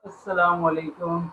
अस्सलाम वालेकुम।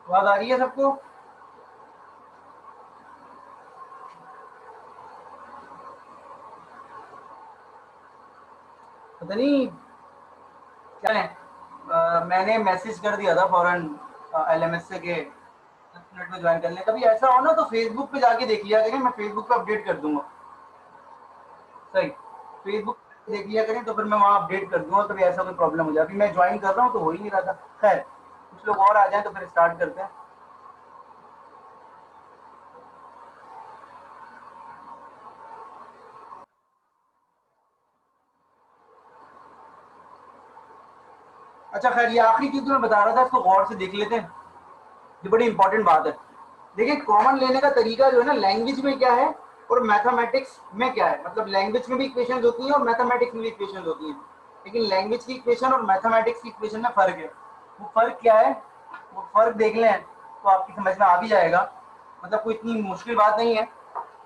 आवाज आ रही है सबको? पता नहीं क्या है। मैंने मैसेज कर दिया था फौरन एलएमएस से के 10 मिनट में ज्वाइन कर लें। कभी ऐसा हो ना तो फेसबुक पे जाके देख लिया करें, मैं फेसबुक पे अपडेट कर दूंगा। सही, फेसबुक पे देख लिया करें तो फिर मैं वहाँ अपडेट कर दूंगा। कभी ऐसा कोई प्रॉब्लम हो जाए, अभी मैं ज्वाइन कर रहा हूँ तो हो ही नहीं रहा था। खैर, कुछ लोग और आ जाए तो फिर स्टार्ट करते हैं। अच्छा खैर, ये आखिरी चीज मैं बता रहा था, इसको गौर से देख लेते हैं। ये बड़ी इंपॉर्टेंट बात है। देखिए, कॉमन लेने का तरीका जो है ना, लैंग्वेज में क्या है और मैथमेटिक्स में क्या है। मतलब लैंग्वेज में भी इक्वेशंस होती हैं और मैथमेटिक्स में भी इक्वेशंस होती हैं, लेकिन लैंग्वेज की इक्वेशन और मैथमेटिक्स की इक्वेशन में फर्क है। वो फर्क क्या है, वो फर्क देख लें तो आपकी समझ में आ भी जाएगा। मतलब कोई इतनी मुश्किल बात नहीं है।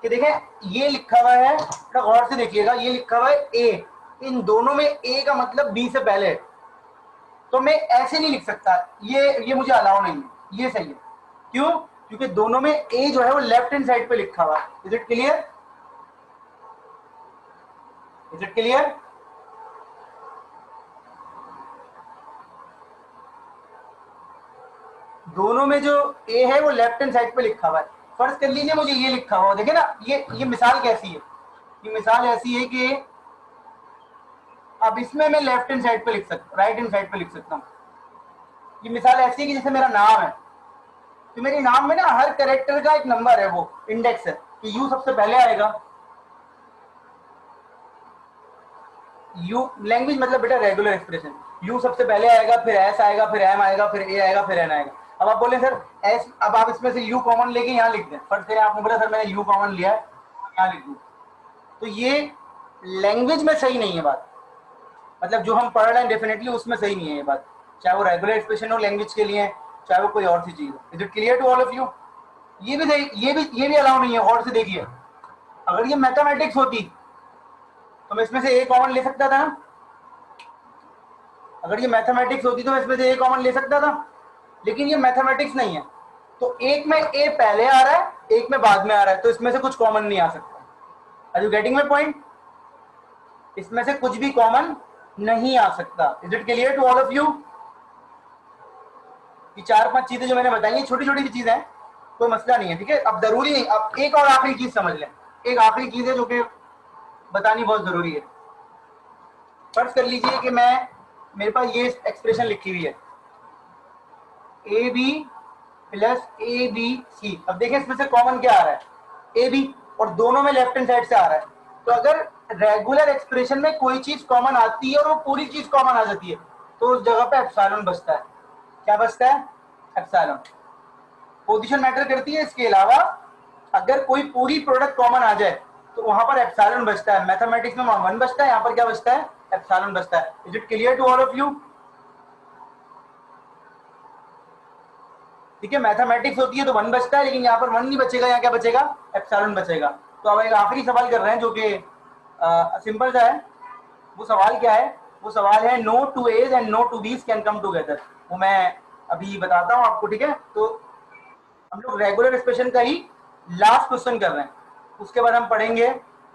कि देखें, ये लिखा हुआ है, थोड़ा गौर से देखिएगा, ये लिखा हुआ है ए। इन दोनों में ए का मतलब बी से पहले है, तो मैं ऐसे नहीं लिख सकता। ये मुझे अलाउ नहीं है, ये सही है। क्यों? क्योंकि दोनों में ए जो है वो लेफ्ट हैंड साइड पे लिखा हुआ है। Is it clear? Is it clear? दोनों में जो ए है वो लेफ्ट हैंड साइड पे लिखा हुआ है। फर्ज कर लीजिए मुझे ये लिखा हुआ, देखे ना, ये मिसाल कैसी है। ये मिसाल ऐसी है कि अब इसमें मैं लेफ्ट हैंड साइड पे लिख सकता हूँ, राइट हैंड साइड पे लिख सकता हूँ। ये मिसाल ऐसी है कि जैसे मेरा नाम है, तो मेरे नाम में ना हर कैरेक्टर का एक नंबर है, वो इंडेक्स है कि यू सबसे पहले आएगा। यू लैंग्वेज मतलब बेटा रेगुलर एक्सप्रेशन। यू सबसे पहले आएगा, फिर एस आएगा, फिर एम आएगा, फिर ए आएगा, फिर एन आएगा। अब आप बोले सर एस, अब आप इसमें से यू कॉमन लेके यहाँ लिख दें। फर्स्ट करें आपने बोला सर मैंने यू कॉमन लिया है, यहाँ लिख दूँ, तो ये लैंग्वेज में सही नहीं है बात। मतलब जो हम पढ़ रहे हैं डेफिनेटली उसमें सही नहीं है ये बात, चाहे वो रेगुलर एक्सप्रेशन हो लैंग्वेज के लिए, चाहे वो कोई और सी चीज हो। Is it clear to all of you? ये भी सही, ये भी अलाउ नहीं है। और से देखिए, अगर ये मैथमेटिक्स होती तो मैं इसमें से ए कॉमन ले सकता था ना। अगर ये मैथमेटिक्स होती तो मैं इसमें से ए कॉमन ले सकता था, लेकिन ये मैथमेटिक्स नहीं है। तो एक में ए पहले आ रहा है, एक में बाद में आ रहा है, तो इसमें से कुछ कॉमन नहीं आ सकता। Are you getting my point? इसमें से कुछ भी कॉमन नहीं आ सकता। Is it clear to all of you? ये चार पांच चीजें जो मैंने बताई हैं, छोटी छोटी भी चीजें हैं, कोई मसला नहीं है, ठीक है। अब जरूरी नहीं, अब एक और आखिरी चीज समझ लें। एक आखिरी चीज है जो कि बतानी बहुत जरूरी है। फर्ज कर लीजिए कि मैं, मेरे पास ये एक्सप्रेशन लिखी हुई है, a b plus a b c. अब देखें इसमें से कॉमन क्या आ रहा है, ए बी, और दोनों में लेफ्ट हैंड साइड से आ रहा है। तो अगर रेगुलर एक्सप्रेशन में कोई चीज कॉमन आती है और वो पूरी चीज कॉमन आ जाती है, तो उस जगह पे एप्सिलॉन बचता है। क्या बचता है? एप्सिलॉन। पोजीशन मैटर करती है। इसके अलावा अगर कोई पूरी प्रोडक्ट कॉमन आ जाए तो वहां पर एप्सिलॉन बचता है। मैथमेटिक्स में वन बचता है, यहाँ पर क्या बचता है? एप्सिलॉन बचता है। Is it clear to all of you? ठीक है, मैथमेटिक्स होती है तो वन बचता है, लेकिन यहाँ पर वन नहीं बचेगा, यहाँ क्या बचेगा? एप्सिलॉन बचेगा। तो अब एक आखिरी सवाल कर रहे हैं जो कि सिंपल सा है। वो सवाल क्या है? वो सवाल है no two a's and no two b's can come together. वो मैं अभी बताता हूँ आपको, ठीक है। तो हम लोग रेगुलर एक्सप्रेशन का ही लास्ट क्वेश्चन कर रहे हैं, उसके बाद हम पढ़ेंगे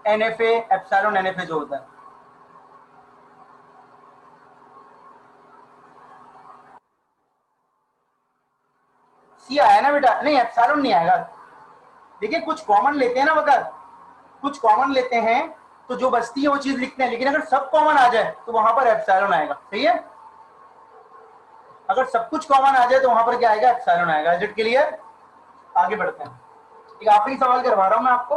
एनएफए, एप्सिलॉन एनएफए जो होता है। सी आया ना बेटा? नहीं, एप्सिलॉन नहीं आएगा। देखिए, कुछ कॉमन लेते हैं ना वक्त, कुछ कॉमन लेते हैं तो जो बचती है वो चीज लिखते हैं, लेकिन अगर सब कॉमन आ जाए तो वहां पर एप्सिलॉन आएगा। सही है? अगर सब कुछ कॉमन आ जाए तो वहां पर क्या आएगा? एप्सिलॉन आएगा। Is it clear? आगे बढ़ते हैं। एक आखिरी सवाल करवा रहा हूं मैं आपको।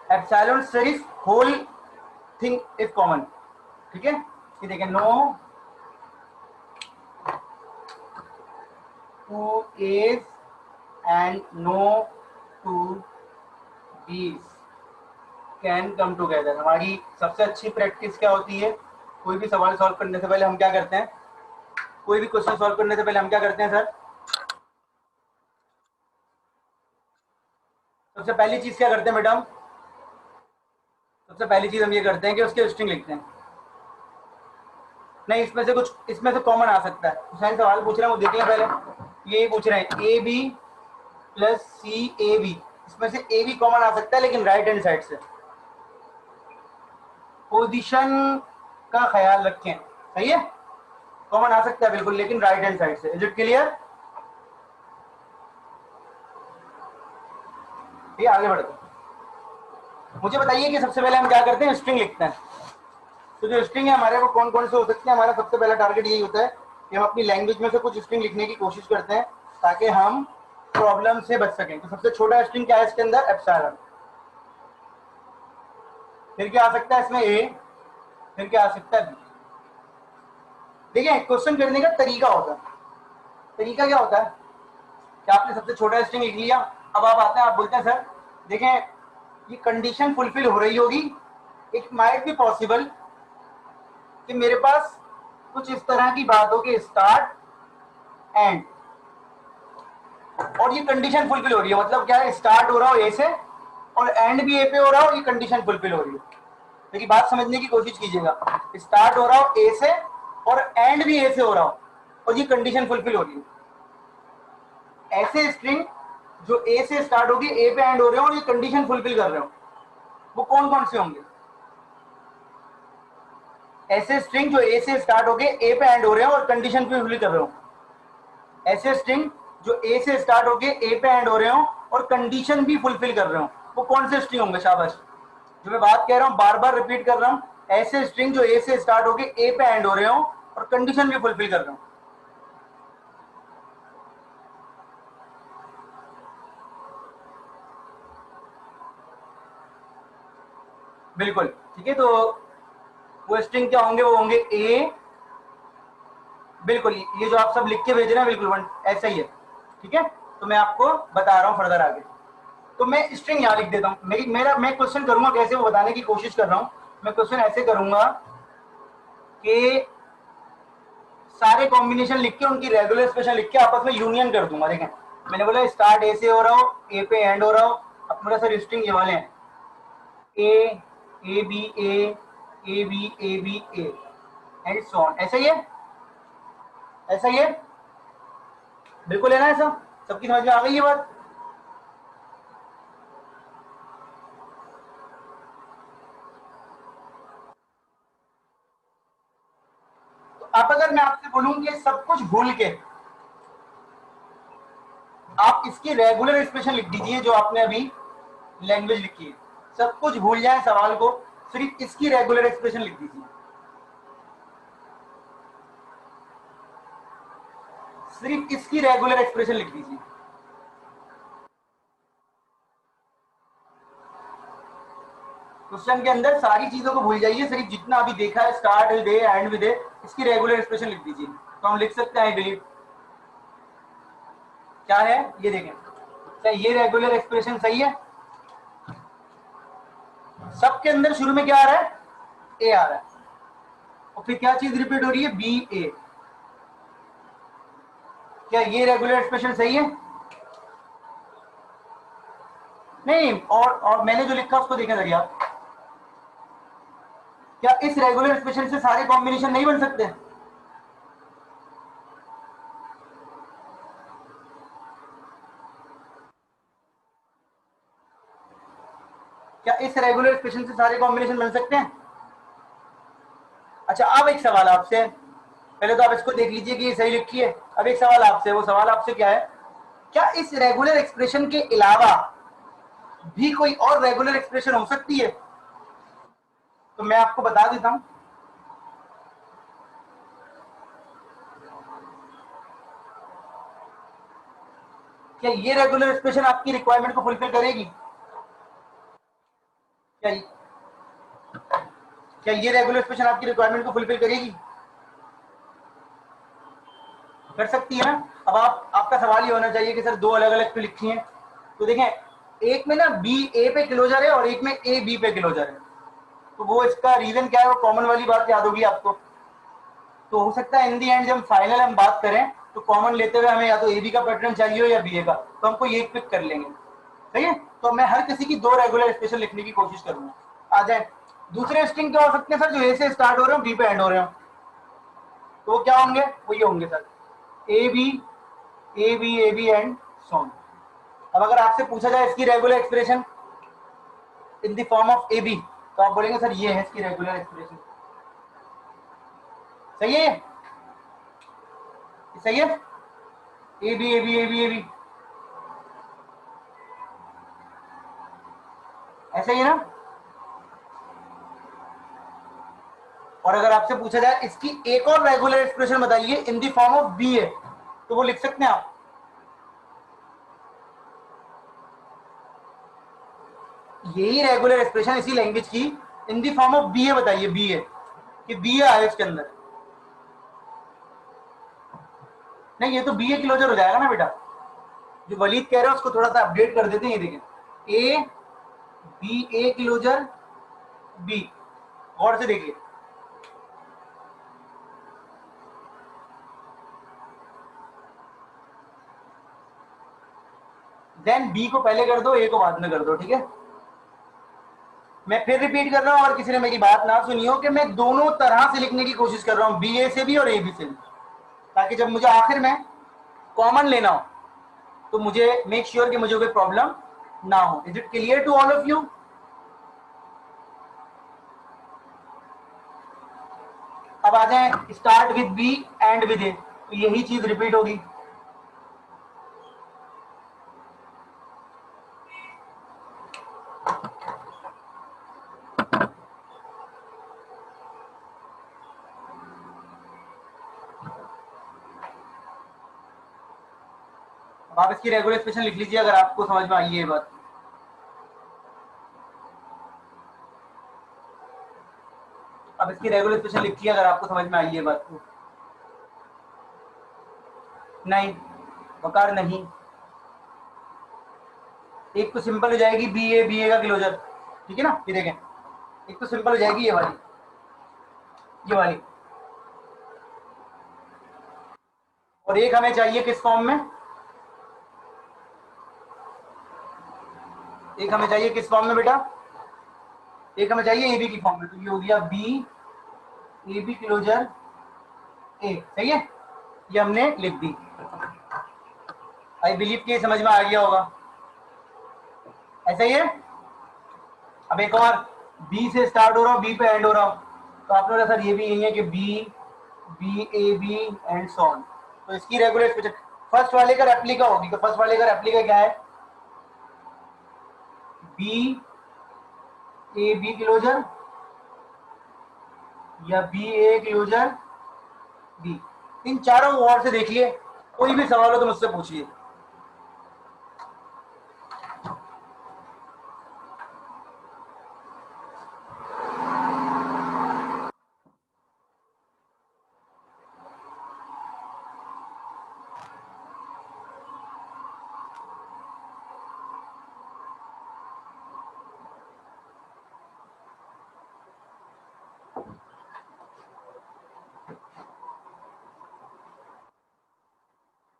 एप्सिलॉन सिर्फ होल थिंग इज कॉमन, ठीक है। ये देखें, no two a's and no two b's can come together. हमारी सबसे अच्छी प्रैक्टिस क्या होती है, कोई भी सवाल सॉल्व करने से पहले हम क्या करते हैं, कोई भी क्वेश्चन सॉल्व करने से पहले हम क्या करते हैं सर, सबसे पहली चीज क्या करते हैं बेटा, सबसे पहली चीज हम ये करते हैं कि उसके स्ट्रिंग लिखते हैं। नहीं, इसमें से कुछ, इसमें से कॉमन आ सकता है। हुसैन सवाल पूछ रहे हैं, वो देखेंगे पहले। ये पूछ रहे हैं a b plus c a b, इसमें से ए बी कॉमन आ सकता है लेकिन राइट हैंड साइड से। पोजीशन का ख्याल रखें, सही है, कॉमन आ सकता है बिल्कुल, लेकिन राइट हैंड साइड से। Is it clear? ये आगे बढ़ते हैं। मुझे बताइए कि सबसे पहले हम क्या करते हैं, स्ट्रिंग लिखते हैं। तो जो स्ट्रिंग है हमारे, वो कौन कौन से हो सकते हैं। हमारा सबसे पहला टारगेट यही होता है कि हम अपनी लैंग्वेज में से कुछ स्ट्रिंग लिखने की कोशिश करते हैं ताकि हम प्रॉब्लम से बच सकें। तो सबसे छोटा स्ट्रिंग क्या है इसके अंदर, एप्सिलॉन। फिर क्या आ सकता है इसमें, ए। फिर क्या आ सकता है, बी। देखिए, क्वेश्चन करने का तरीका होता है। तरीका क्या होता है कि आपने सबसे छोटा स्ट्रिंग लिख लिया, अब आप आते हैं, आप बोलते हैं सर देखें ये कंडीशन फुलफिल हो रही होगी, इट माइट बी पॉसिबल कि मेरे पास कुछ इस तरह की बात हो कि स्टार्ट एंड, और ये कंडीशन फुलफिल हो रही है। मतलब क्या है, स्टार्ट हो रहा हो ए से और एंड भी ए पे हो रहा हो, ये कंडीशन फुलफिल हो रही है। मेरी बात समझने की कोशिश कीजिएगा, स्टार्ट हो रहा हो ए से और एंड भी ए से हो रहा हो, और ये कंडीशन फुलफिल हो रही है। ऐसे स्ट्रिंग जो ए से स्टार्ट होगी, ए पे एंड हो रहे हो और ये कंडीशन फुलफिल कर रहे हो, वो कौन कौन से होंगे? ऐसे स्ट्रिंग जो ए से स्टार्ट होके ए पे एंड हो रहे हो और कंडीशन फुलफिल कर रहे हो। ऐसे स्ट्रिंग जो ए से स्टार्ट होके ए पे एंड हो रहे हो और कंडीशन भी फुलफिल कर रहे हो, वो कौन से स्ट्रिंग होंगे? शाबाश। जो मैं बात कह रहा हूं, बार बार रिपीट कर रहा हूं, ऐसे स्ट्रिंग जो ए से स्टार्ट होके ए पे एंड हो रहे हो और कंडीशन भी फुलफिल कर रहे हो। बिल्कुल ठीक है। तो वो स्ट्रिंग क्या होंगे, वो होंगे ए, बिल्कुल ये जो आप सब लिख के भेज रहे हैं, बिल्कुल ऐसा ही है, ठीक है। तो मैं आपको बता रहा हूं फर्दर आगे। तो मैं स्ट्रिंग यहां लिख देता हूं। मैं क्वेश्चन करूंगा कैसे, वो बताने की कोशिश कर रहा हूं। मैं क्वेश्चन ऐसे करूंगा कि सारे कॉम्बिनेशन लिख के उनकी रेगुलर एक्सप्रेशन लिख के आपस में यूनियन कर दूंगा। देखें, मैंने बोला स्टार्ट ए से हो रहा हो, ए पे एंड हो रहा हो। अब थोड़ा सा स्ट्रिंग ये वाले हैं, A, A B, A B, A B, A and so on. ऐसा ही है, ऐसा ही है, बिल्कुल है ना ऐसा? सबकी समझ में आ गई ये बात? तो अब अगर मैं आपसे बोलूं कि सब कुछ भूल के आप इसकी रेगुलर एक्सप्रेशन लिख दीजिए, जो आपने अभी लैंग्वेज लिखी है, सब कुछ भूल जाए सवाल को, सिर्फ इसकी रेगुलर एक्सप्रेशन लिख दीजिए, सिर्फ इसकी रेगुलर एक्सप्रेशन लिख दीजिए। क्वेश्चन के अंदर सारी चीजों को भूल जाइए, सिर्फ जितना अभी देखा है, start with A, and with A, इसकी रेगुलर एक्सप्रेशन लिख दीजिए। तो हम लिख सकते हैं, आई बिलीव क्या है, ये देखें, क्या ये रेगुलर एक्सप्रेशन सही है? सबके अंदर शुरू में क्या आ रहा है, ए आ रहा है, और फिर क्या चीज रिपीट हो रही है, बी ए। क्या ये रेगुलर एक्सप्रेशन सही है? नहीं, और मैंने जो लिखा उसको देखें जरिए आप, क्या इस रेगुलर एक्सप्रेशन से सारे कॉम्बिनेशन नहीं बन सकते? क्या इस रेगुलर एक्सप्रेशन से सारे कॉम्बिनेशन बन सकते हैं? अच्छा, अब एक सवाल आपसे, पहले तो आप इसको देख लीजिए कि ये सही लिखी है। अब एक सवाल आपसे, वो सवाल आपसे क्या है, क्या इस रेगुलर एक्सप्रेशन के अलावा भी कोई और रेगुलर एक्सप्रेशन हो सकती है? तो मैं आपको बता देता हूं, क्या ये रेगुलर एक्सप्रेशन आपकी रिक्वायरमेंट को फुलफिल करेगी? क्या क्या ये रेगुलर एक्सप्रेशन आपकी रिक्वायरमेंट को फुलफिल करेगी? कर सकती है ना। अब आपका सवाल ये होना चाहिए कि सर दो अलग अलग क्यों लिखी हैं। तो देखें, एक में ना बी ए पे क्लोजर है और एक में ए बी पे क्लोजर है। तो वो इसका रीजन क्या है, वो कॉमन वाली बात याद होगी आपको। तो हो सकता है इन दी एंड जब फाइनल हम बात करें तो कॉमन लेते हुए हमें या तो ए बी का पैटर्न चाहिए हो या बी ए का, तो हमको ये पिक कर लेंगे। सही है। तो मैं हर किसी की दो रेगुलर एक्सप्रेशन लिखने की कोशिश करूंगा। आ जाए दूसरे स्ट्रिंग क्या हो सकते हैं सर, जो ए से स्टार्ट हो रहे हो बी पे एंड हो रहे हो, तो वो क्या होंगे, वो ये होंगे sir a B A B A b and so on. अब अगर आपसे पूछा जाए इसकी regular expression in the form of a b, तो आप बोलेंगे सर ये है इसकी रेगुलर एक्सप्रेशन। सही है, सही है। A B A B A B A b, ऐसा ही है ना। और अगर आपसे पूछा जाए इसकी एक और रेगुलर एक्सप्रेशन बताइए in the form of B A, तो वो लिख सकते हैं आप। यही रेगुलर एक्सप्रेशन इसी लैंग्वेज की in the form of B A बताइए, बी ए कि बी ए आए इसके अंदर। नहीं, ये तो बी ए क्लोजर हो जाएगा ना बेटा। जो वलीद कह रहे हैं उसको थोड़ा सा अपडेट कर देते हैं। ये देखें A B A closure B, गौर से देखिए। देन बी को पहले कर दो, ए को बाद में कर दो, ठीक है। मैं फिर रिपीट कर रहा हूं, और किसी ने मेरी बात ना सुनी हो, कि मैं दोनों तरह से लिखने की कोशिश कर रहा हूं, बी ए से भी और ए बी से भी, ताकि जब मुझे आखिर में कॉमन लेना हो तो मुझे मेक श्योर कि मुझे कोई प्रॉब्लम ना हो। Is it clear to all of you? अब आ जाए start with B and with A, तो यही चीज रिपीट होगी। अब आप इसकी रेगुलर एक्सप्रेशन लिख लीजिए अगर आपको समझ में आई है ये बात। अब इसकी रेगुलर एक्सप्रेशन लिखिए अगर आपको समझ में आई है बात। नहीं वकार नहीं, एक तो सिंपल हो जाएगी बी ए का क्लोजर, ठीक है ना। ये देखें, एक तो सिंपल हो जाएगी ये वाली, ये वाली, और एक हमें चाहिए किस फॉर्म में, एक हमें चाहिए किस फॉर्म में बेटा, एक हमें चाहिए ए बी की फॉर्म में। तो ये हो गया बी ए बी क्लोजर ए, सही है। ये हमने लिख दी। आई बिलीव कि समझ में आ गया होगा। ऐसा ही है। अब एक और, बी से स्टार्ट हो रहा हूँ बी पे एंड हो रहा हूँ, तो आप लोग सर ये भी यही है कि b b A b and so on. तो इसकी रेगुलर एक्सप्रेशन फर्स्ट वाले का रेप्लिका होगी। तो फर्स्ट वाले का रेप्लिका क्या है, बी ए बी क्लोजर या बी ए क्लोजर बी। इन चारों वर्ड से देखिए, कोई भी सवाल हो तो मुझसे पूछिए।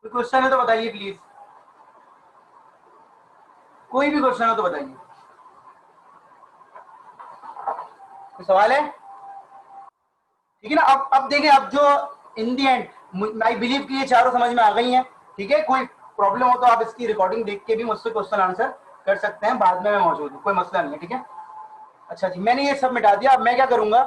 कोई क्वेश्चन है तो बताइए प्लीज, कोई भी क्वेश्चन हो तो बताइए। कोई सवाल है? ठीक है ना। अब देखें, अब जो इन दी एंड आई बिलीव कि ये चारों समझ में आ गई हैं, ठीक है। कोई प्रॉब्लम हो तो आप इसकी रिकॉर्डिंग देख के भी मुझसे क्वेश्चन आंसर कर सकते हैं, बाद में मैं मौजूद हूँ, कोई मसला नहीं है, ठीक है। अच्छा जी, मैंने ये सब मिटा दिया। अब मैं क्या करूंगा,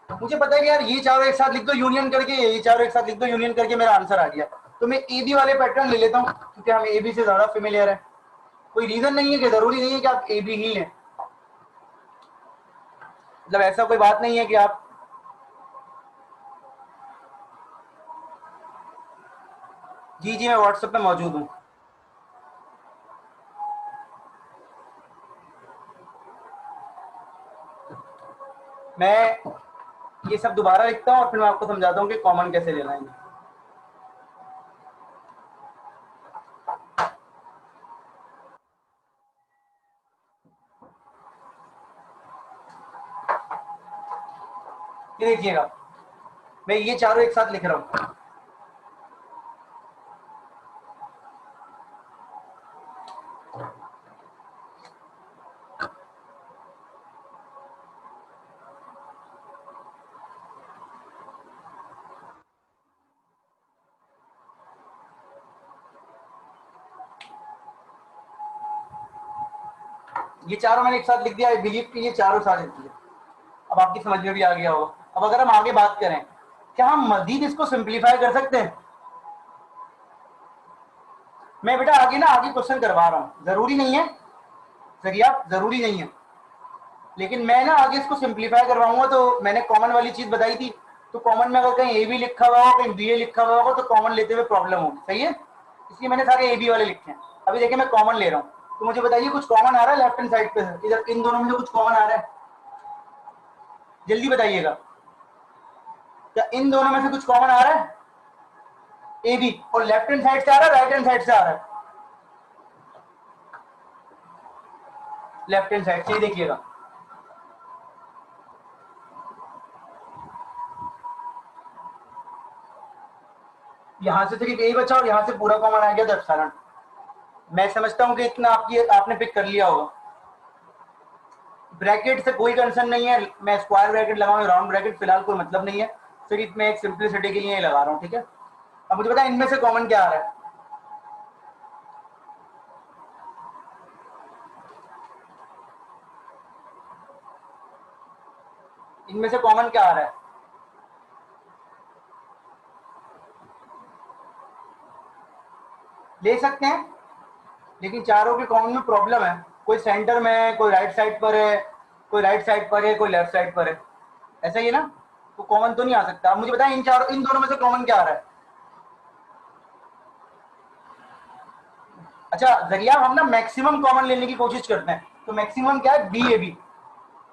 मुझे पता है कि यार ये चारों एक साथ लिख दो यूनियन करके, ये चारों एक साथ लिख दो यूनियन करके, मेरा आंसर आ गया। तो मैं ए बी वाले पैटर्न ले लेता हूँ, क्योंकि हमें ए बी से ज्यादा फेमिलियर है। कोई रीजन नहीं है कि जरूरी नहीं है कि आप ए बी ही लें, मतलब ऐसा कोई बात नहीं है कि आप, जी जी मैं व्हाट्सएप पे मौजूद हूँ। मैं ये सब दोबारा लिखता हूँ और फिर मैं आपको समझाता हूँ कि कॉमन कैसे लेना है। ये देखिएगा, मैं ये चारों एक साथ लिख रहा हूँ। ये चारों मैंने एक साथ लिख दिया। आई बिलीव कि ये चारों साथ लिख दिए। अब आपकी समझ में भी आ गया होगा। अब अगर हम आगे बात करें, क्या हम मजीद इसको सिंप्लीफाई कर सकते हैं? मैं बेटा आगे ना आगे क्वेश्चन करवा रहा हूँ, जरूरी नहीं है सरिया, जरूरी नहीं है, लेकिन मैं ना आगे इसको सिंप्लीफाई करवाऊंगा। तो मैंने कॉमन वाली चीज बताई थी, तो कॉमन में अगर कहीं ए बी लिखा हुआ हो, कहीं बी ए लिखा हुआ होगा, तो कॉमन लेते हुए प्रॉब्लम होगी। सही है, इसलिए मैंने सारे ए बी वाले लिखे हैं। अभी देखिए मैं कॉमन ले रहा हूँ, तो मुझे बताइए कुछ कॉमन आ रहा है लेफ्ट हैंड साइड पे? इधर इन दोनों में से कुछ कॉमन आ रहा है? जल्दी बताइएगा, क्या इन दोनों में से कुछ कॉमन आ रहा है? ए बी, और लेफ्ट हैंड साइड से आ रहा है, राइट हैंड साइड से आ रहा है? लेफ्ट हैंड साइड से। देखिएगा, यहां से सिर्फ ए बचा और यहां से पूरा कॉमन आ गया, तो एप्सिलॉन। मैं समझता हूं कि इतना आपने पिक कर लिया होगा। ब्रैकेट से कोई कंसर्न नहीं है, मैं स्क्वायर ब्रैकेट लगाऊं राउंड ब्रैकेट, फिलहाल कोई मतलब नहीं है, सिर्फ मैं एक सिंपलिसिटी के लिए लगा रहा हूं। ठीक है, अब मुझे बताएं इनमें से कॉमन क्या आ रहा है? इनमें से कॉमन क्या आ रहा है? ले सकते हैं, लेकिन चारों के कॉमन में प्रॉब्लम है। कोई सेंटर में है, कोई राइट साइड पर है, कोई राइट साइड पर है, कोई लेफ्ट साइड पर है, ऐसा ही है ना, तो कॉमन तो नहीं आ सकता। अब मुझे बताएं इन दोनों में से कॉमन क्या आ रहा है? अच्छा जरिया, हम ना मैक्सिमम कॉमन लेने की कोशिश करते हैं, तो मैक्सिमम क्या है? बी ए बी।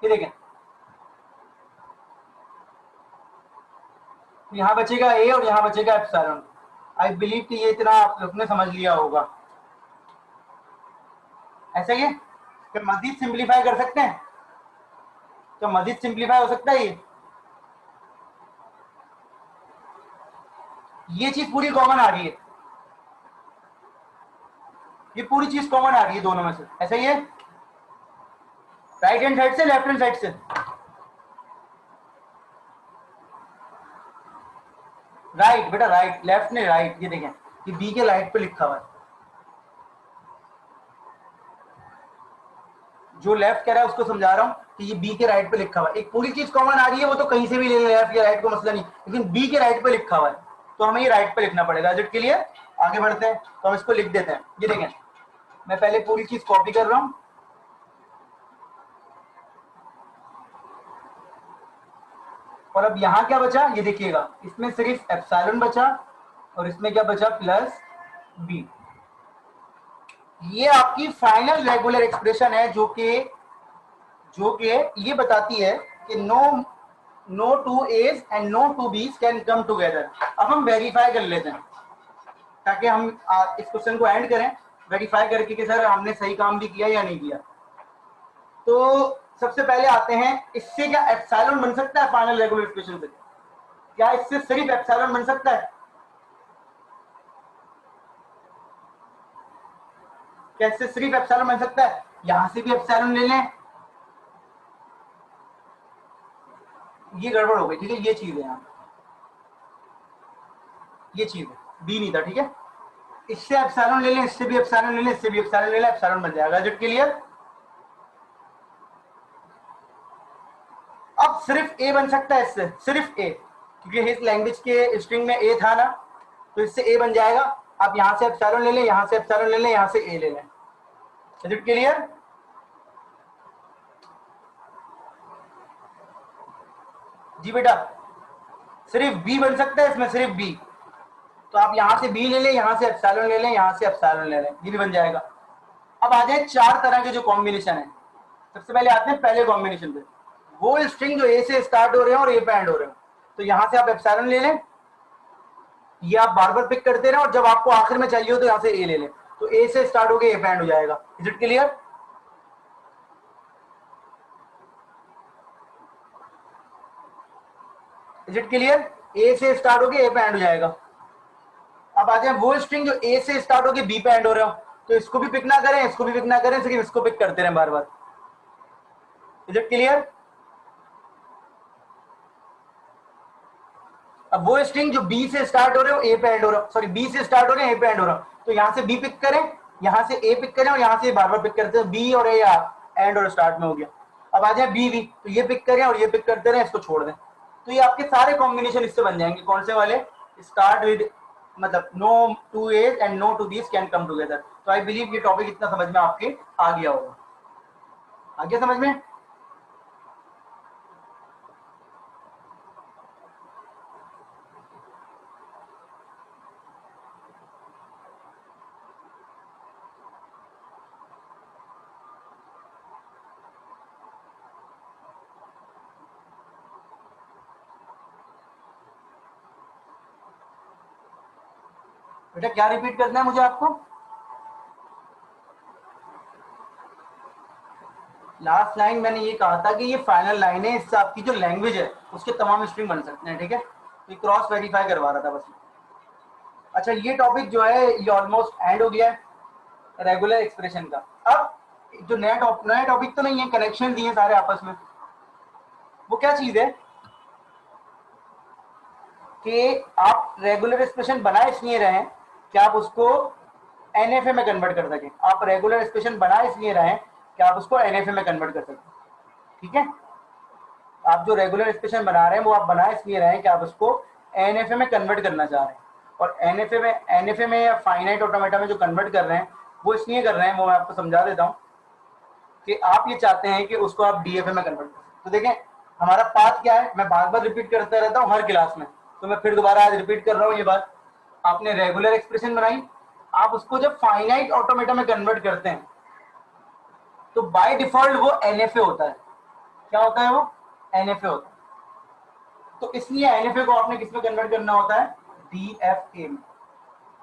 ये देखें, यहाँ बचेगा ए और यहाँ बचेगा एप्सिलॉन। आई बिलीव कि ये इतना आप लोग ने समझ लिया होगा। ऐसा ही है, क्या मजीद सिंप्लीफाई कर सकते हैं? क्या मजीद सिंप्लीफाई हो सकता है? ये चीज पूरी कॉमन आ रही है, ये पूरी चीज कॉमन आ रही है दोनों में से। ऐसा ही है, राइट हैंड साइड से लेफ्ट हैंड साइड से? राइट बेटा, राइट, लेफ्ट ने राइट। ये देखें, ये बी के राइट पे लिखा हुआ है। जो लेफ्ट कह रहा है उसको समझा रहा हूँ कि ये बी के राइट पे लिखा हुआ है। एक पूरी चीज कॉमन आ रही है, वो तो कहीं से भी ले ले, लेफ्ट या राइट को मसला नहीं, लेकिन बी के राइट पे लिखा हुआ है, तो हमें ये राइट पे लिखना पड़ेगा। Is it clear? आगे बढ़ते हैं, तो हम इसको लिख देते हैं। ये देखें, मैं पहले पूरी चीज कॉपी कर रहा हूँ, और अब यहाँ क्या बचा? ये देखिएगा, इसमें सिर्फ एप्सिलॉन बचा और इसमें क्या बचा? Plus b. ये आपकी फाइनल रेगुलर एक्सप्रेशन है, जो कि ये बताती है कि no two a's and no two b's can come together. अब हम वेरीफाई कर लेते हैं, ताकि हम इस क्वेश्चन को एंड करें वेरीफाई करके कि सर हमने सही काम भी किया या नहीं किया। तो सबसे पहले आते हैं, इससे क्या एप्सिलॉन बन सकता है फाइनल रेगुलर एक्सप्रेशन से? क्या इससे सिर्फ एप्सिलॉन बन सकता है? क्या इससे सिर्फ एप्सिलॉन बन सकता है? यहां से भी एप्सिलॉन ले लें, ये गड़बड़ हो गई। ठीक है, ये चीज है यहाँ, ये चीज है, बी नहीं था। ठीक है, इससे एप्सिलॉन ले लें, इससे भी एप्सिलॉन ले लें, इससे भी एप्सिलॉन ले लें, एप्सिलॉन बन जाएगा। Is it clear? अब सिर्फ ए बन सकता है इससे, सिर्फ ए, क्योंकि इस लैंग्वेज के स्ट्रिंग में ए था ना, तो इससे ए बन जाएगा। आप यहां से एप्सिलॉन ले लें, यहां से एप्सिलॉन ले लें, यहां से ए ले लें। Is it clear? जी बेटा, सिर्फ बी बन सकता है इसमें, सिर्फ बी। तो आप यहां से बी ले लें, यहां से एप्सिलॉन ले लें, यहां से एप्सिलॉन ले लें, ये भी बन जाएगा। अब आ जाए चार तरह के जो कॉम्बिनेशन है। सबसे पहले आते हैं पहले कॉम्बिनेशन पे, होल स्ट्रिंग जो ए से स्टार्ट हो रहे हैं और ए पे एंड हो रहे हैं, तो यहां से आप एप्सिलॉन ले लें, ये आप बार बार पिक करते रहें और जब आपको आखिर में चाहिए हो तो यहां से ए ले लें, तो ए से स्टार्ट होकर ए पे एंड हो जाएगा। Is it clear? Is it clear? A से स्टार्ट होकर ए पे एंड हो जाएगा। अब आ जाए वो स्ट्रिंग जो ए से स्टार्ट होकर बी पे एंड हो रहा हो, तो इसको भी पिक ना करें, इसको भी पिक ना करें, सिर्फ इसको पिक करते रहें बार बार। Is it clear? अब वो स्ट्रिंग जो बी से स्टार्ट हो रहे हो ए पे एंड हो रहा हो, सॉरी बी से स्टार्ट हो रहे हैं ए पे एंड हो रहा हो, तो यहां से बी पिक करें, यहां से ए पिक करें और यहां से बार बार पिक करते हैं, बी और ए एंड और स्टार्ट में हो गया। अब आ जाए बी वी, तो ये पिक करें और ये पिक करते रहें, इसको छोड़ दें, तो ये आपके सारे कॉम्बिनेशन इससे बन जाएंगे। कौन से वाले? स्टार्ट विद, मतलब no two a's and no two these can come together. तो आई बिलीव ये टॉपिक इतना समझ में आपके आ गया होगा। आ गया समझ में? बेटा क्या रिपीट करना है मुझे आपको? लास्ट लाइन मैंने ये कहा था कि ये फाइनल लाइन है, इससे आपकी जो लैंग्वेज है उसके तमाम स्ट्रिंग बन सकते हैं, ठीक है? ये क्रॉस वेरीफाई करवा रहा था बस। अच्छा ये टॉपिक जो है ये ऑलमोस्ट एंड हो गया है रेगुलर एक्सप्रेशन का। अब जो नया टॉपिक तो नहीं है, कनेक्शन दिए सारे आपस में। वो क्या चीज है कि आप रेगुलर एक्सप्रेशन बना इसलिए रहे हैं कि आप उसको एनएफए में कन्वर्ट कर सकें। आप रेगुलर एक्सप्रेशन बना इसलिए रहे हैं कि आप उसको एनएफए में कन्वर्ट कर सकें, ठीक है? आप जो रेगुलर एक्सप्रेशन बना रहे हैं वो आप बना इसलिए रहे हैं कि आप उसको एनएफए में कन्वर्ट करना चाह रहे हैं। और एनएफए में या फाइनाइट ऑटोमेटा में जो कन्वर्ट कर रहे हैं वो इसलिए कर रहे हैं, वो मैं आपको समझा देता हूँ कि आप ये चाहते हैं कि उसको आप डीएफए में कन्वर्ट करें। तो देखें हमारा पाथ क्या है, मैं बार बार रिपीट करता रहता हूँ हर क्लास में, तो मैं फिर दोबारा आज रिपीट कर रहा हूँ ये बात। आपने रेगुलर एक्सप्रेशन बनाई, आप उसको जब फाइनाइट ऑटोमेटा में कन्वर्ट करते हैं तो बाय डिफॉल्ट वो एनएफए होता है। क्या होता है वो? एनएफए होता है। तो इसलिए एनएफए को आपने किस में कन्वर्ट करना होता है? डीएफए में।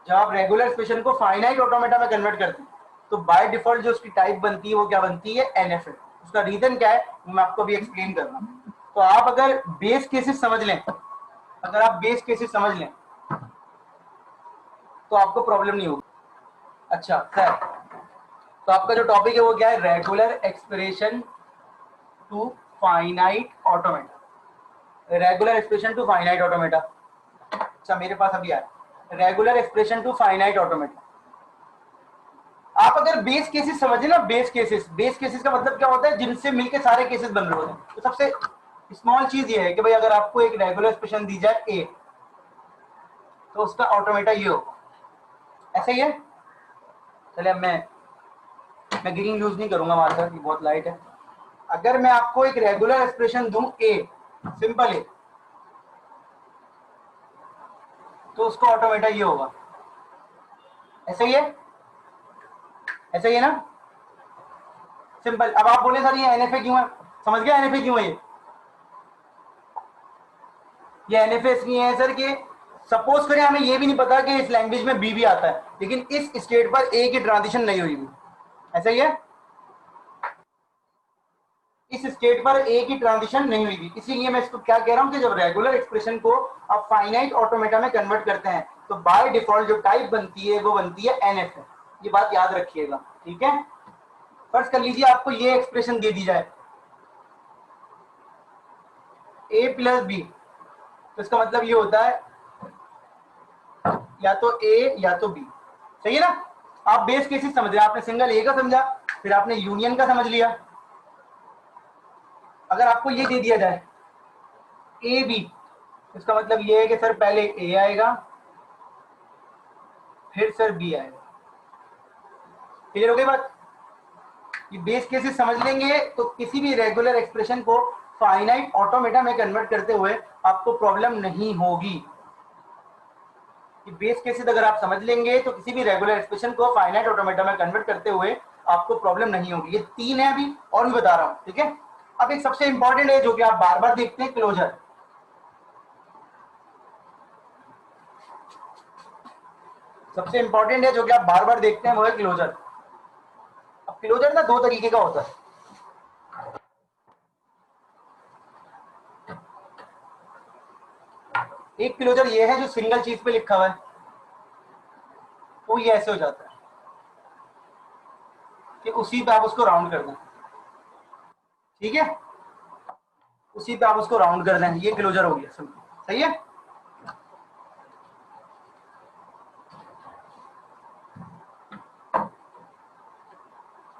जब आप रेगुलर एक्सप्रेशन को फाइनाइट ऑटोमेटा में कन्वर्ट करते हैं तो बाय डिफॉल्ट जो उसकी टाइप बनती है वो क्या बनती है? एनएफए। उसका रीजन क्या है वो मैं आपको अभी एक्सप्लेन कर रहा हूं। तो आप अगर बेस केसेस समझ लें, अगर आप बेस केसेस समझ लें तो आपको प्रॉब्लम नहीं होगी। अच्छा सर, तो आपका जो टॉपिक है वो क्या है? Regular expression to finite automata. Regular expression to finite automata. अच्छा मेरे पास अभी आया regular expression to finite automata. आप अगर बेस केसेस समझे ना, बेस केसेस का मतलब क्या होता है? जिनसे मिलके सारे केसेस बन रहे होते हैं। तो सबसे स्मॉल चीज ये है कि भाई अगर आपको एक रेगुलर एक्सप्रेशन दी जाए ए, तो उसका ऑटोमेटा ये होगा, ऐसा ही है। चलिए मैं ग्रीन यूज नहीं करूंगा मार्कर, ये बहुत लाइट है। अगर मैं आपको एक रेगुलर एक्सप्रेशन दूं ए, सिंपल ए, तो उसका ऑटोमेटा ये होगा, ऐसा ही है, ऐसा ही है ना? सिंपल। अब आप बोले सर ये एनएफए क्यों है? समझ गया एनएफए क्यों है? ये एनएफए इसलिए है सर कि सपोज करें हमें ये भी नहीं पता कि इस लैंग्वेज में बी भी आता है, लेकिन इस स्टेट पर ए की ट्रांजिशन नहीं हुई, ऐसा ही है। इस स्टेट पर ए की ट्रांजिशन नहीं हुई थी, इसीलिए मैं इसको क्या कह रहा हूं कि जब रेगुलर एक्सप्रेशन को आप फाइनाइट ऑटोमेटा में कन्वर्ट करते हैं तो बाय डिफॉल्ट जो टाइप बनती है वो बनती है एनएफए। ये बात याद रखिएगा, ठीक है? फर्ज कर लीजिए आपको ये एक्सप्रेशन दे दी जाए ए प्लस बी, तो इसका मतलब ये होता है या तो ए या तो बी, सही है ना? आप बेस केसेस समझ रहे हैं, आपने सिंगल ए का समझा, फिर आपने यूनियन का समझ लिया। अगर आपको ये दे दिया जाए ए बी, इसका मतलब ये है कि सर पहले ए आएगा फिर सर बी आएगा। क्लियर हो गई बात? ये बेस केसेस समझ लेंगे तो किसी भी रेगुलर एक्सप्रेशन को फाइनाइट ऑटोमेटा में कन्वर्ट करते हुए आपको प्रॉब्लम नहीं होगी। बेस केसेस अगर आप समझ लेंगे तो किसी भी रेगुलर एक्सप्रेशन को फाइनाइट ऑटोमेटा में कन्वर्ट करते हुए आपको प्रॉब्लम नहीं होगी। ये तीन है अभी और भी बता रहा हूं, ठीक है? अब एक सबसे इंपॉर्टेंट है जो कि आप बार बार देखते हैं, क्लोजर। सबसे इंपॉर्टेंट है जो कि आप बार बार देखते हैं वो है क्लोजर। अब क्लोजर ना दो तरीके का होता है। एक क्लोजर ये है जो सिंगल चीज पे लिखा हुआ है, वो ये ऐसे हो जाता है कि उसी पे आप उसको राउंड कर दें, ठीक है, उसी पे आप उसको राउंड कर दें, ये क्लोजर हो गया, सही है।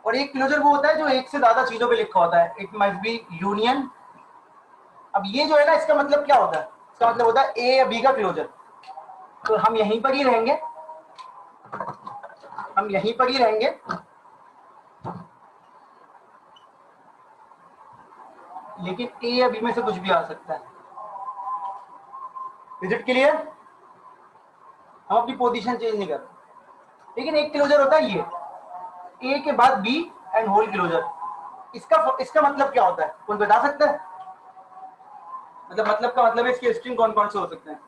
और एक क्लोजर वो होता है जो एक से ज्यादा चीजों पे लिखा होता है, इट मस्ट बी यूनियन। अब ये जो है ना, इसका मतलब क्या होता है, इसका मतलब होता है ए या बी का क्लोजर। तो हम यहीं पर ही रहेंगे, हम यहीं पर ही रहेंगे, लेकिन ए या बी में से कुछ भी आ सकता है। Is it clear? हम अपनी पोजीशन चेंज नहीं कर रहे, लेकिन एक क्लोजर होता है ये, ए के बाद बी एंड होल क्लोजर। इसका इसका मतलब क्या होता है, कोई बता सकता है? मतलब का मतलब है इसके स्ट्रिंग कौन कौन से हो सकते हैं?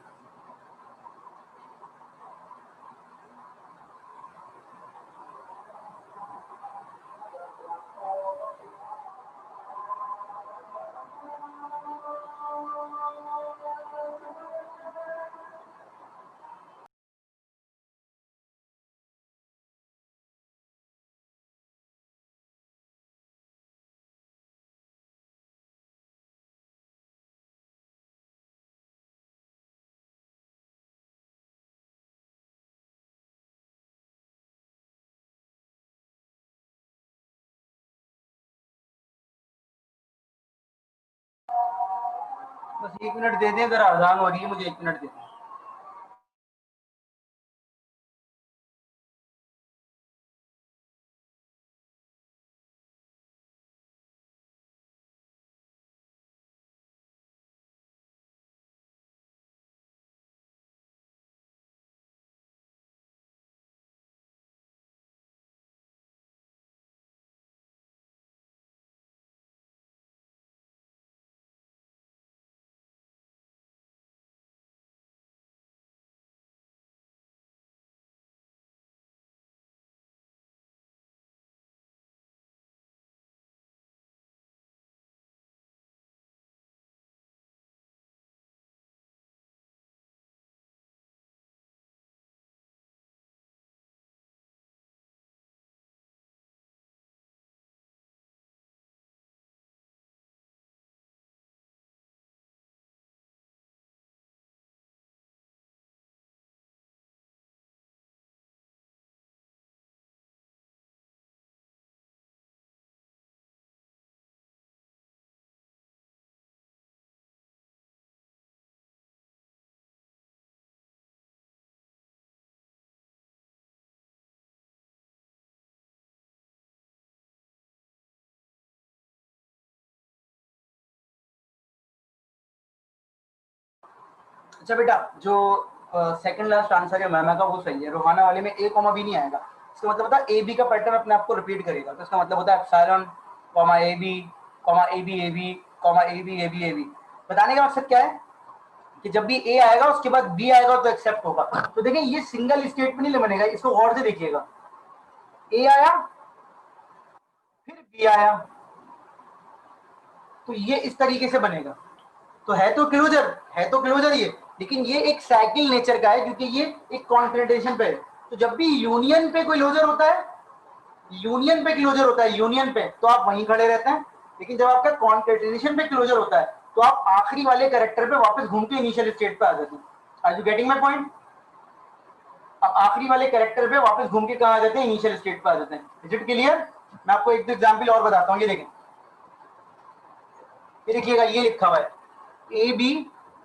बस 1 मिनट दे दें, अगर अजान हो रही है, मुझे 1 मिनट दे दें। अच्छा बेटा, जो सेकंड लास्ट आंसर है मैमा का वो सही है, रोहाना वाले में ए कॉमा बी नहीं आएगा। इसका मतलब होता है ए बी का पैटर्न अपने आप को रिपीट करेगा, तो इसका मतलब होता है epsilon comma a b comma a B A b comma a B A B A b. बताने का मकसद क्या है कि जब भी ए आएगा उसके बाद बी आएगा तो एक्सेप्ट होगा। तो देखिए ये सिंगल स्टेटमेंट नहीं बनेगा, इसको गौर से देखिएगा। ए आया, फिर बी आया, तो ये इस तरीके से बनेगा। तो है तो क्लोजर, है तो क्लोजर ये, लेकिन ये एक साइकिल नेचर का है क्योंकि ये एक कॉन्फ्रेंटेशन पे है। तो जब भी यूनियन पे कोई क्लोजर होता है, यूनियन पे क्लोजर होता है, यूनियन पे, तो आप वहीं खड़े रहते हैं। लेकिन जब आपका कॉन्फ्रेंटेशन पे क्लोजर होता है तो आप आखिरी वाले कैरेक्टर पे वापस घूम के इनिशियल स्टेट पे आ जाते हैं। Are you getting my point? आप आखिरी वाले कैरेक्टर पे वापस घूम के कहा आ जाते हैं, इनिशियल स्टेट पे आ जाते हैं। Is it clear? मैं आपको एक दो एग्जाम्पल और बताता हूँ। ये देखें, ये देखिएगा, ये लिखा हुआ है a b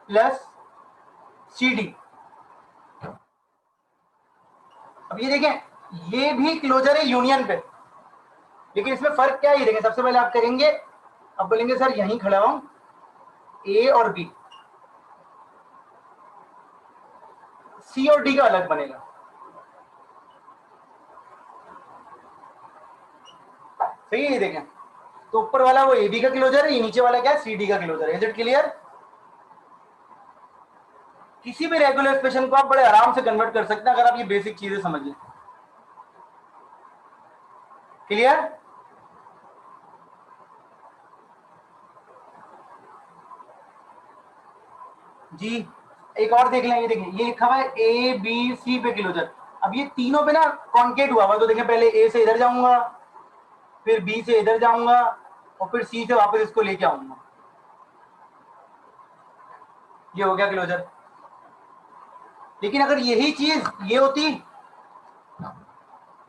plus c d. अब ये देखें, ये भी क्लोजर है यूनियन पे, लेकिन इसमें फर्क क्या है ये देखें। सबसे पहले आप करेंगे, अब बोलेंगे सर यहीं खड़ा हूं, ए और बी, सी और डी का अलग बनेगा। सही है, ये देखें, तो ऊपर वाला वो ए बी का क्लोजर है, ये नीचे वाला क्या है, सी डी का क्लोजर है। Is it clear? किसी भी रेगुलर एक्सप्रेशन को आप बड़े आराम से कन्वर्ट कर सकते हैं अगर आप ये बेसिक चीजें समझ लें। क्लियर? जी एक और देख लें, ये देखिए ये लिखा हुआ है ए बी सी पे क्लोजर। अब ये तीनों पे ना कॉन्केट हुआ हुआ, तो देखें पहले ए से इधर जाऊंगा, फिर बी से इधर जाऊंगा और फिर सी से वापस इसको लेके आऊंगा। ये हो गया क्लोजर। लेकिन अगर यही चीज ये होती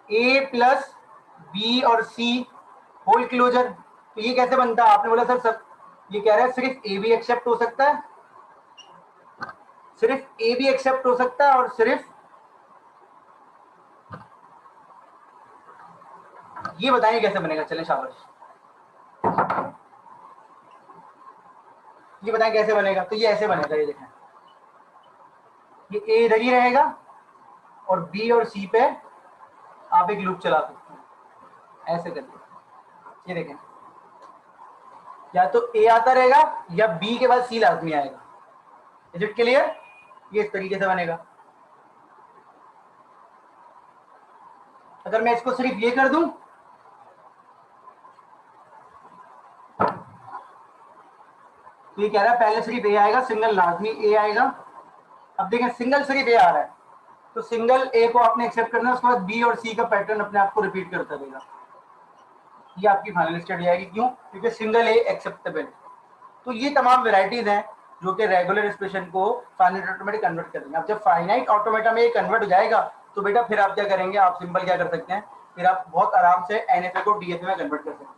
ए प्लस बी और सी होल क्लोजर, तो ये कैसे बनता? आपने बोला सर सब ये कह रहा है सिर्फ ए बी एक्सेप्ट हो सकता है, सिर्फ ए बी एक्सेप्ट हो सकता है और सिर्फ ये बताइए कैसे बनेगा। चलें शाबाश, ये बताएं कैसे बनेगा। तो ये ऐसे बनेगा, ये देखें ये ए इधर ही रहेगा और बी और सी पे आप एक लूप चला सकते हैं, ऐसे करके। ये देखें या तो ए आता रहेगा या बी के बाद सी लाजमी आएगा। Is it clear? ये इस तरीके से बनेगा। अगर मैं इसको सिर्फ ये कर दूं तो ये कह रहा है पहले सिर्फ ए आएगा, सिंगल लाजमी ए आएगा। अब देखें सिंगल सिर्फ ए आ रहा है तो सिंगल ए को आपने एक्सेप्ट करना है, उसके बाद बी और सी का पैटर्न अपने आप को रिपीट करता रहेगा। ये आपकी फाइनल स्टेट आएगी। क्यों? क्योंकि सिंगल ए एक्सेप्टेबल। तो ये तमाम वेराइटीज हैं जो कि रेगुलर एक्सप्रेशन को फाइनाइट ऑटोमेटा कन्वर्ट करेंगे। अब जब फाइनाइट ऑटोमेटा में ये कन्वर्ट हो जाएगा तो बेटा फिर आप क्या करेंगे, आप सिंपल क्या कर सकते हैं, फिर आप बहुत आराम से एनएफए को डीएफए में कन्वर्ट कर सकते हैं।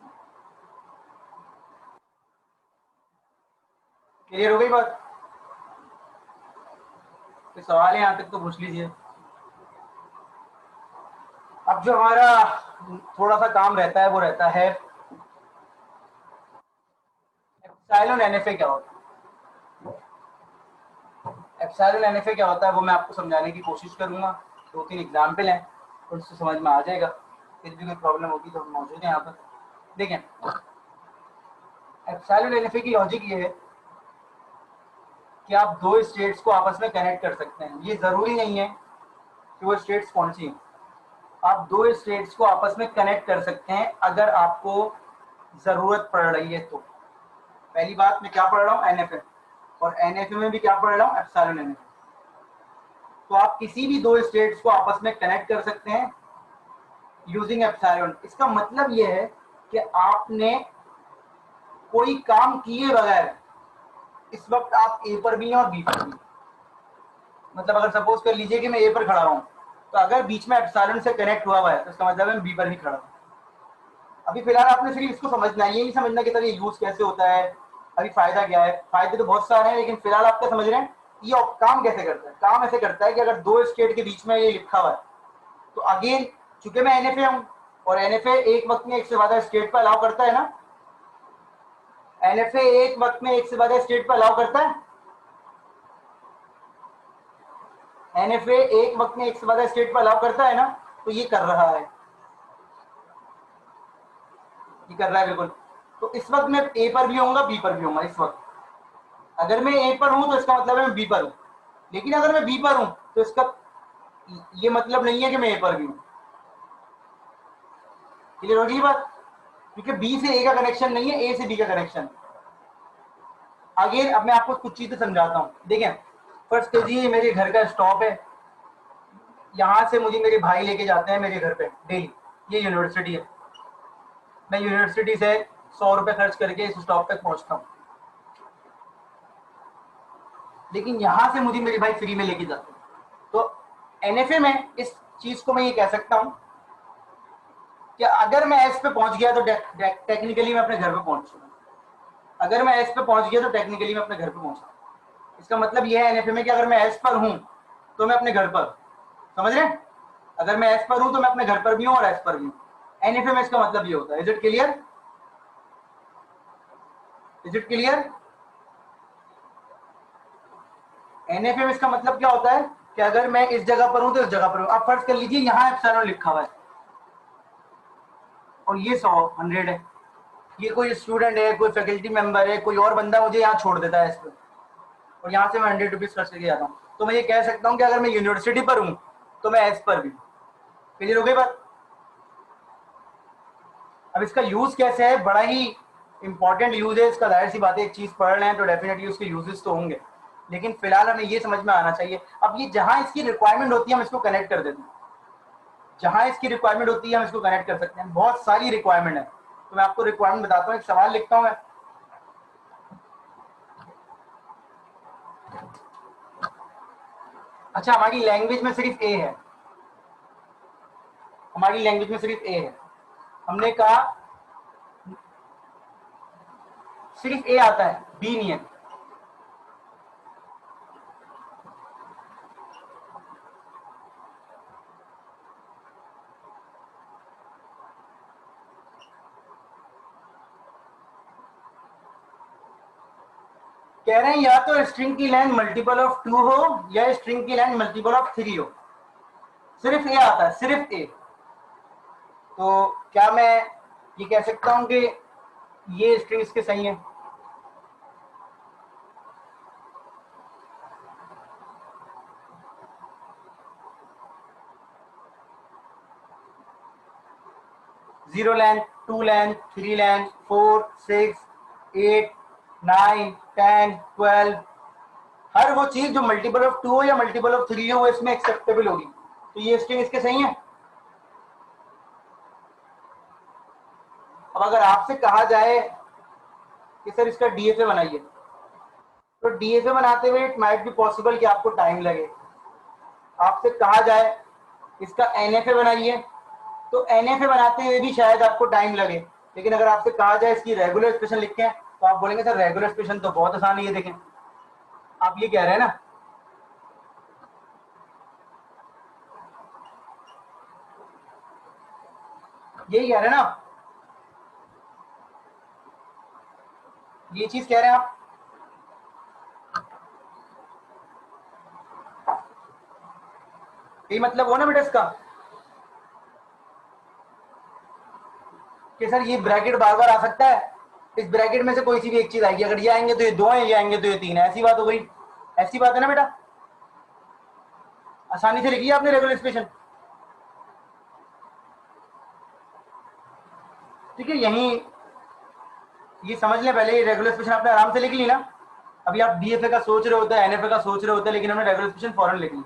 क्लियर हो गई बात? कोई सवाल है यहाँ तक तो पूछ लीजिए। अब जो हमारा थोड़ा सा काम रहता है वो रहता है एप्सिलॉन एनएफए क्या होता है। एप्सिलॉन एनएफए क्या होता है वो मैं आपको समझाने की कोशिश करूंगा। 2-3 एग्जाम्पल हैं और उससे समझ में आ जाएगा। फिर भी कोई प्रॉब्लम होगी तो हम मौजूद हैं यहाँ पर। देखें एप्सिलॉन एनएफए की लॉजिक ये है कि आप दो स्टेट्स को आपस में कनेक्ट कर सकते हैं। ये जरूरी नहीं है कि वो स्टेट्स कौन सी हैं, आप दो स्टेट्स को आपस में कनेक्ट कर सकते हैं अगर आपको जरूरत पड़ रही है तो। पहली बात मैं क्या पढ़ रहा हूँ, एनएफए, और एनएफए में भी क्या पढ़ रहा हूँ, एप्सिलॉन एनएफए। तो आप किसी भी दो स्टेट्स को आपस में कनेक्ट कर सकते हैं यूजिंग एप्सिलॉन। इसका मतलब यह है कि आपने कोई काम किए बगैर इस वक्त आप ए पर भी हैं और बी पर भी। मतलब अगर सपोज कर लीजिए कि मैं ए पर खड़ा हूं तो अगर बीच में एप्सिलॉन से कनेक्ट हुआ है तो इसका मतलब मैं बी पर ही खड़ा हूं। अभी फिलहाल आपने सिर्फ इसको समझना है, ये नहीं समझना कि सर ये यूज कैसे होता है, अभी फायदा क्या है। फायदे तो बहुत सारे हैं लेकिन फिलहाल आप क्या समझ रहे हैं ये काम कैसे करता है। काम ऐसे करता है कि अगर दो स्टेट के बीच में ये लिखा हुआ है तो अगेन चूंकि मैं एनएफए हूं और एनएफए एक वक्त में एक से ज्यादा स्टेट पर अलाउ करता है ना, एनएफए एक वक्त में एक से ज्यादा स्टेट पर अलाउ करता है। एनएफए एक वक्त में एक से ज्यादा स्टेट पर अलाउ करता है ना, तो ये कर रहा है, ये कर रहा है बिल्कुल। तो इस वक्त मैं ए पर भी होऊंगा बी पर भी होऊंगा। इस वक्त अगर मैं ए पर हूं तो इसका मतलब है मैं बी पर हूं, लेकिन अगर मैं बी पर हूं तो इसका ये मतलब नहीं है कि मैं ए पर भी हूं। क्लियर होगी बात? क्योंकि बी से ए का कनेक्शन नहीं है, ए से बी का कनेक्शन। अगेन अब मैं आपको कुछ चीजें समझाता हूं। देखें फर्स्ट कीजिए मेरे घर का स्टॉप है, यहां से मुझे मेरे भाई लेके जाते हैं मेरे घर पे डेली। ये यूनिवर्सिटी है, मैं यूनिवर्सिटी से 100 रुपए खर्च करके इस स्टॉप तक पहुंचता हूं, लेकिन यहां से मुझे मेरे भाई फ्री में लेके जाते हैं। तो एनएफए में इस चीज को मैं ये कह सकता हूं कि अगर मैं एस पे पहुंच गया तो टेक्निकली मैं अपने घर पे पहुंच चुका। अगर मैं एस पे पहुंच गया तो टेक्निकली मैं अपने घर पे पहुंचा। इसका मतलब यह है एनएफए में कि अगर मैं एस पर हूं तो मैं अपने घर पर, समझ रहे हैं? अगर मैं एस पर हूं तो मैं अपने घर पर भी हूं और एस पर भी हूं। एनएफए में इसका मतलब ये होता है। Is it clear? Is it clear? NFA में इसका मतलब क्या होता है कि अगर मैं इस जगह पर हूं तो इस जगह पर हूं। आप फर्ज कर लीजिए यहां एप्सिलॉन लिखा हुआ है और ये 100 है, ये कोई स्टूडेंट है, कोई फैकल्टी मेंबर है, कोई और बंदा मुझे यहाँ छोड़ देता है इस पर, और यहाँ से मैं 100 रुपीज़ खर्च करके जाता हूँ, तो मैं ये कह सकता हूँ कि अगर मैं यूनिवर्सिटी पर हूँ तो मैं एस पर भी। क्लियर हो गई बात? अब इसका यूज कैसे है, बड़ा ही इंपॉर्टेंट यूज है इसका। जाहिर सी बात है, एक चीज पढ़ रहे हैं तो डेफिनेटली उसके यूजेस तो होंगे, लेकिन फिलहाल हमें ये समझ में आना चाहिए। अब ये जहां इसकी रिक्वायरमेंट होती है हम इसको कनेक्ट कर देते हैं, जहां इसकी रिक्वायरमेंट होती है हम इसको कनेक्ट कर सकते हैं। बहुत सारी रिक्वायरमेंट है, तो मैं आपको रिक्वायरमेंट बताता हूँ। एक सवाल लिखता हूँ मैं, अच्छा हमारी लैंग्वेज में सिर्फ ए है, हमारी लैंग्वेज में सिर्फ ए है, हमने कहा सिर्फ ए आता है, बी नहीं है। कह रहे हैं या तो स्ट्रिंग की लेंथ मल्टीपल ऑफ 2 हो या स्ट्रिंग की लेंथ मल्टीपल ऑफ 3 हो, सिर्फ ए आता है, सिर्फ ए। तो क्या मैं ये कह सकता हूं कि ये स्ट्रिंग इसके सही है? जीरो लेंथ, 2 लेंथ, 3 लेंथ, 4, 6, 8, 9, 10, 12, हर वो चीज जो मल्टीपल ऑफ 2 हो या मल्टीपल ऑफ 3 हो वो इसमें एक्सेप्टेबल होगी। तो ये स्ट्रिंग इसके सही है। अब अगर आपसे कहा जाए कि सर इसका डीएफए बनाइए, तो डीएफए बनाते हुए इट माइट बी पॉसिबल कि आपको टाइम लगे। आपसे कहा जाए इसका एनएफए बनाइए, तो एनएफए बनाते हुए भी शायद आपको टाइम लगे। लेकिन अगर आपसे कहा जाए इसकी रेगुलर एक्सप्रेशन लिखें, तो आप बोलेंगे सर रेगुलर एक्सप्रेशन तो बहुत आसान है, देखें। आप ये कह रहे हैं ना, यही कह रहे हैं ना आप, ये चीज कह रहे हैं आप। यही मतलब हो ना बेटा इसका कि सर ये ब्रैकेट बार बार आ सकता है, इस ब्रैकेट में से कोई सी भी एक चीज आएगी, अगर ये आएंगे तो ये 2 है, ये आएंगे तो ये 3 है, ऐसी बात हो गई। ऐसी बात है ना बेटा, आसानी से लिखिए आपने रेगुलर एक्सप्रेशन। ठीक है, यही ये समझ लें पहले, ये रेगुलर एक्सप्रेशन आपने आराम से लिख ली ना। अभी आप डीएफए का सोच रहे होते हैं, एनएफए का सोच रहे होते हैं, लेकिन हमने रेगुलर एक्सप्रेशन फौरन लिख ली।